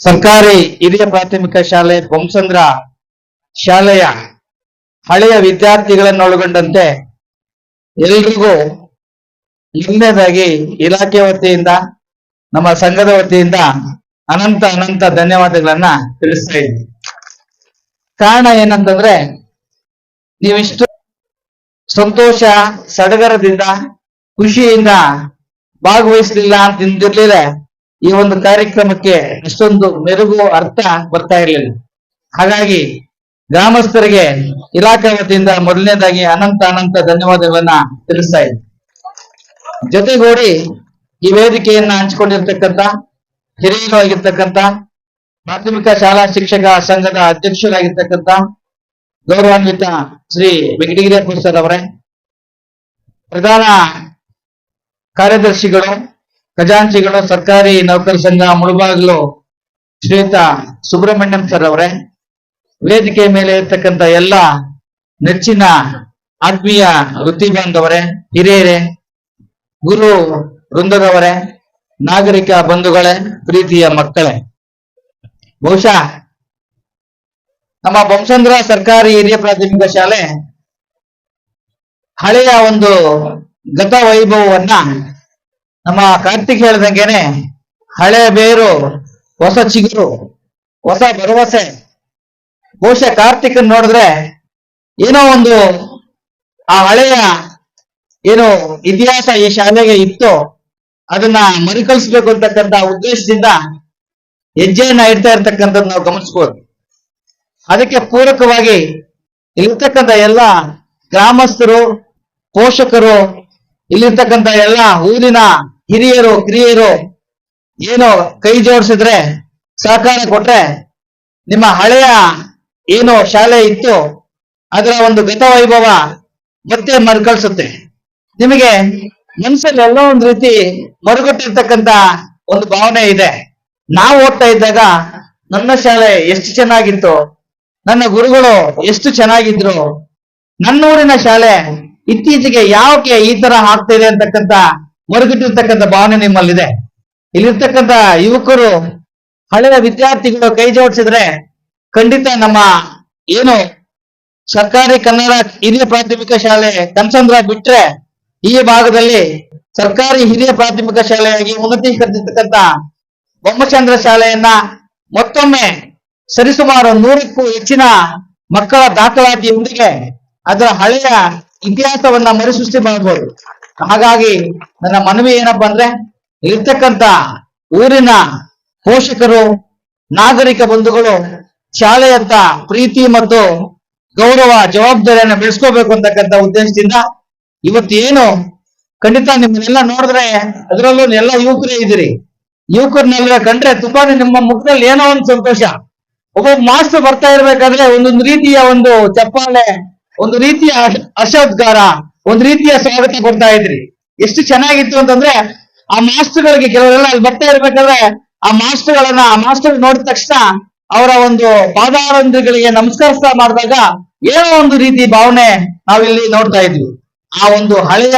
ಸರ್ಕಾರಿ ಹಿರಿಯ ಪ್ರಾಥಮಿಕ ಶಾಲೆ ಬೊಮ್ಮಸಂದ್ರ ಶಾಲೆಯ ಹಳೆಯ ವಿದ್ಯಾರ್ಥಿಗಳನ್ನೊಳಗೊಂಡಂತೆ ಎಲ್ರಿಗೂ ಮೊದಲನೇದಾಗಿ ಇಲಾಖೆ ವತಿಯಿಂದ ನಮ್ಮ ಸಂಘದ ವತಿಯಿಂದ ಅನಂತ ಅನಂತ ಧನ್ಯವಾದಗಳನ್ನ ತಿಳಿಸ್ತಾ ಇದ್ದೀವಿ. ಕಾರಣ ಏನಂತಂದ್ರೆ ನೀವಿಷ್ಟು ಸಂತೋಷ ಸಡಗರದಿಂದ ಖುಷಿಯಿಂದ ಭಾಗವಹಿಸಲಿಲ್ಲ ಅಂತಿರ್ಲಿಲ್ಲ ಈ ಒಂದು ಕಾರ್ಯಕ್ರಮಕ್ಕೆ ಅಷ್ಟೊಂದು ಮೆರುಗು ಅರ್ಥ ಬರ್ತಾ ಇರಲಿಲ್ಲ. ಹಾಗಾಗಿ ಗ್ರಾಮಸ್ಥರಿಗೆ ಇಲಾಖೆ ವತಿಯಿಂದ ಮೊದಲನೇದಾಗಿ ಅನಂತ ಅನಂತ ಧನ್ಯವಾದಗಳನ್ನ ತಿಳಿಸ್ತಾ ಇದ್ದೀನಿ. ಜೊತೆಗೂಡಿ ಈ ವೇದಿಕೆಯನ್ನ ಹಂಚಿಕೊಂಡಿರ್ತಕ್ಕಂಥ ಹಿರಿಯರು ಆಗಿರ್ತಕ್ಕಂಥ ಪ್ರಾಥಮಿಕ ಶಾಲಾ ಶಿಕ್ಷಕ ಸಂಘದ ಅಧ್ಯಕ್ಷರಾಗಿರ್ತಕ್ಕಂಥ ಗೌರವಾನ್ವಿತ ಶ್ರೀ ವೆಂಕಟಗಿರಿಯಪ್ಪ ಸರ್ ಅವರೇ, ಪ್ರಧಾನ ಕಾರ್ಯದರ್ಶಿಗಳು, ಖಜಾಂಚಿಗಳು, ಸರ್ಕಾರಿ ನೌಕರ ಸಂಘ ಮುಳುಬಾಗಿಲು ಶ್ರೀಯುತ ಸುಬ್ರಹ್ಮಣ್ಯಂ ಸರ್ ಅವರೇ, ವೇದಿಕೆ ಮೇಲೆ ಇರ್ತಕ್ಕಂಥ ಎಲ್ಲ ನೆಚ್ಚಿನ ಆತ್ಮೀಯ ವೃತ್ತಿ ಬಾಂಧವರೇ, ಹಿರಿಯರೇ, ಗುರು ವೃಂದದವರೇ, ನಾಗರಿಕ ಬಂಧುಗಳೇ, ಪ್ರೀತಿಯ ಮಕ್ಕಳೇ, ಬಹುಶಃ ನಮ್ಮ ಬೊಮ್ಮಸಂದ್ರ ಸರ್ಕಾರಿ ಹಿರಿಯ ಪ್ರಾಥಮಿಕ ಶಾಲೆ ಹಳೆಯ ಒಂದು ಗತ ವೈಭವವನ್ನ ನಮ್ಮ ಕಾರ್ತಿಕ್ ಹೇಳ್ದಂಗೆನೆ ಹಳೆ ಬೇರು ಹೊಸ ಚಿಗುರು ಹೊಸ ಭರವಸೆ. ಬಹುಶಃ ಕಾರ್ತಿಕ್ ನೋಡಿದ್ರೆ ಏನೋ ಒಂದು ಆ ಹಳೆಯ ಏನು ಇತಿಹಾಸ ಈ ಶಾಲೆಗೆ ಇತ್ತು ಅದನ್ನ ಮರುಕಳಿಸ್ಬೇಕು ಅಂತಕ್ಕಂಥ ಉದ್ದೇಶದಿಂದ ಹೆಜ್ಜೆಯನ್ನ ಇಡ್ತಾ ಇರ್ತಕ್ಕಂಥದ್ದು ನಾವು ಗಮನಿಸ್ಬೋದು. ಅದಕ್ಕೆ ಪೂರಕವಾಗಿ ಇಲ್ಲಿರ್ತಕ್ಕಂಥ ಎಲ್ಲ ಗ್ರಾಮಸ್ಥರು, ಪೋಷಕರು, ಇಲ್ಲಿರ್ತಕ್ಕಂಥ ಎಲ್ಲ ಊರಿನ ಹಿರಿಯರು ಕಿರಿಯರು ಏನು ಕೈ ಜೋಡಿಸಿದ್ರೆ, ಸಹಕಾರ ಕೊಟ್ರೆ ನಿಮ್ಮ ಹಳೆಯ ಏನು ಶಾಲೆ ಇತ್ತು ಅದರ ಒಂದು ಗತ ವೈಭವ ಮತ್ತೆ ಮರುಕಳಿಸುತ್ತೆ. ನಿಮಗೆ ಮನಸ್ಸಲ್ಲಿ ಎಲ್ಲೋ ಒಂದು ರೀತಿ ಮರುಗಟ್ಟಿರ್ತಕ್ಕಂಥ ಒಂದು ಭಾವನೆ ಇದೆ. ನಾವು ಓದ್ತಾ ಇದ್ದಾಗ ನನ್ನ ಶಾಲೆ ಎಷ್ಟು ಚೆನ್ನಾಗಿತ್ತು, ನನ್ನ ಗುರುಗಳು ಎಷ್ಟು ಚೆನ್ನಾಗಿದ್ರು, ನನ್ನೂರಿನ ಶಾಲೆ ಇತ್ತೀಚೆಗೆ ಯಾಕೆ ಈ ತರ ಆಗ್ತಿದೆ ಅಂತಕ್ಕಂಥ ಮರುಗಿಟ್ಟಿರ್ತಕ್ಕಂಥ ಭಾವನೆ ನಿಮ್ಮಲ್ಲಿದೆ. ಇಲ್ಲಿರ್ತಕ್ಕಂಥ ಯುವಕರು, ಹಳೆಯ ವಿದ್ಯಾರ್ಥಿಗಳು ಕೈ ಜೋಡಿಸಿದ್ರೆ ಖಂಡಿತ ನಮ್ಮ ಏನು ಸರ್ಕಾರಿ ಕನ್ನಡ ಹಿರಿಯ ಪ್ರಾಥಮಿಕ ಶಾಲೆ ಕನಸಂದ್ರ ಬಿಟ್ರೆ ಈ ಭಾಗದಲ್ಲಿ ಸರ್ಕಾರಿ ಹಿರಿಯ ಪ್ರಾಥಮಿಕ ಶಾಲೆಯಾಗಿ ಉನ್ನತೀಕರಿಸಿರ್ತಕ್ಕಂಥ ಬೊಮ್ಮಸಂದ್ರ ಶಾಲೆಯನ್ನ ಮತ್ತೊಮ್ಮೆ ಸರಿಸುಮಾರು 100ಕ್ಕೂ ಹೆಚ್ಚಿನ ಮಕ್ಕಳ ದಾಖಲಾತಿಯೊಂದಿಗೆ ಅದರ ಹಳೆಯ ಇತಿಹಾಸವನ್ನ ಮರುಸೃಷ್ಟಿ ಮಾಡಬಹುದು. ಹಾಗಾಗಿ ನನ್ನ ಮನವಿ ಏನಪ್ಪಾ ಅಂದ್ರೆ ಇರ್ತಕ್ಕಂಥ ಊರಿನ ಪೋಷಕರು, ನಾಗರಿಕ ಬಂಧುಗಳು ಶಾಲೆಯಂತ ಪ್ರೀತಿ ಮತ್ತು ಗೌರವ ಜವಾಬ್ದಾರಿಯನ್ನು ಬೆಳೆಸ್ಕೋಬೇಕು ಅಂತಕ್ಕಂಥ ಉದ್ದೇಶದಿಂದ ಇವತ್ತೇನು ಖಂಡಿತ ನಿಮ್ಮನ್ನೆಲ್ಲ ನೋಡಿದ್ರೆ ಅದರಲ್ಲೂ ಎಲ್ಲ ಯುವಕರೇ ಇದ್ದೀರಿ. ಯುವಕರನ್ನೆಲ್ಲ ಕಂಡ್ರೆ ತುಂಬಾನೇ ನಿಮ್ಮ ಮುಖದಲ್ಲಿ ಏನೋ ಒಂದು ಸಂತೋಷ. ಒಬ್ಬ ಮಾಸ್ಟರ್ ಬರ್ತಾ ಇರ್ಬೇಕಾದ್ರೆ ಒಂದೊಂದು ರೀತಿಯ ಒಂದು ಚಪ್ಪಾಳೆ, ಒಂದು ರೀತಿಯ ಹರ್ಷೋದ್ಗಾರ, ಒಂದು ರೀತಿಯ ಸ್ವಾಗತ ಕೊಡ್ತಾ ಇದ್ರಿ. ಎಷ್ಟು ಚೆನ್ನಾಗಿತ್ತು ಅಂತಂದ್ರೆ ಆ ಮಾಸ್ಟರ್ಗಳಿಗೆ ಕೆಲವರೆಲ್ಲ ಅಲ್ಲಿ ಬರ್ತಾ ಇರ್ಬೇಕಾದ್ರೆ ಆ ಮಾಸ್ಟರ್ ನೋಡಿದ ತಕ್ಷಣ ಅವರ ಒಂದು ಪಾದಾರಂಧ್ರಗಳಿಗೆ ನಮಸ್ಕರಿಸ್ತಾ ಮಾಡಿದಾಗ ಏನೋ ಒಂದು ರೀತಿ ಭಾವನೆ ನಾವಿಲ್ಲಿ ನೋಡ್ತಾ ಇದ್ವಿ. ಆ ಒಂದು ಹಳೆಯ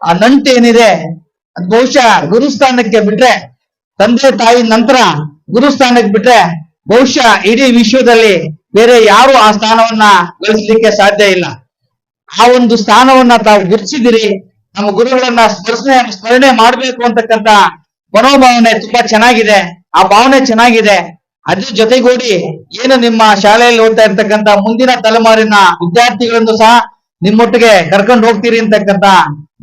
ಆ ನಂಟು ಏನಿದೆ ಅದು ಬಹುಶಃ ಗುರುಸ್ಥಾನಕ್ಕೆ ಬಿಟ್ರೆ, ತಂದೆ ತಾಯಿ ನಂತರ ಗುರುಸ್ಥಾನಕ್ಕೆ ಬಿಟ್ರೆ ಬಹುಶಃ ಇಡೀ ವಿಶ್ವದಲ್ಲಿ ಬೇರೆ ಯಾರು ಆ ಸ್ಥಾನವನ್ನ ಗಳಿಸ್ಲಿಕ್ಕೆ ಸಾಧ್ಯ ಇಲ್ಲ. ಆ ಒಂದು ಸ್ಥಾನವನ್ನ ತಾವು ಗುರುತಿಸಿದಿರಿ. ನಮ್ಮ ಗುರುಗಳನ್ನ ಸ್ಮರಣೆ ಮಾಡ್ಬೇಕು ಅಂತಕ್ಕಂಥ ಮನೋಭಾವನೆ ತುಂಬಾ ಚೆನ್ನಾಗಿದೆ. ಆ ಭಾವನೆ ಚೆನ್ನಾಗಿದೆ. ಅದ್ರ ಜೊತೆಗೂಡಿ ಏನು ನಿಮ್ಮ ಶಾಲೆಯಲ್ಲಿ ಓದ್ತಾ ಇರ್ತಕ್ಕಂಥ ಮುಂದಿನ ತಲೆಮಾರಿನ ವಿದ್ಯಾರ್ಥಿಗಳನ್ನು ಸಹ ನಿಮ್ಮೊಟ್ಟಿಗೆ ಕರ್ಕೊಂಡು ಹೋಗ್ತೀರಿ ಅಂತಕ್ಕಂಥ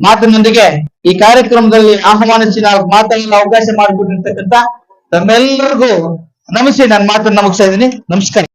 ಮಾತಿನೊಂದಿಗೆ ಈ ಕಾರ್ಯಕ್ರಮದಲ್ಲಿ ಆಹ್ವಾನಿಸಿ ನಾವು ಮಾತಾಡಲು ಅವಕಾಶ ಮಾಡಿಕೊಟ್ಟಿರ್ತಕ್ಕಂಥ ತಮ್ಮೆಲ್ಲರಿಗೂ ನಮಸ್ತೆ. ನನ್ನ ಮಾತನ್ನು ಮುಗಿಸ್ತಾ ಇದ್ದೀನಿ. ನಮಸ್ಕಾರ.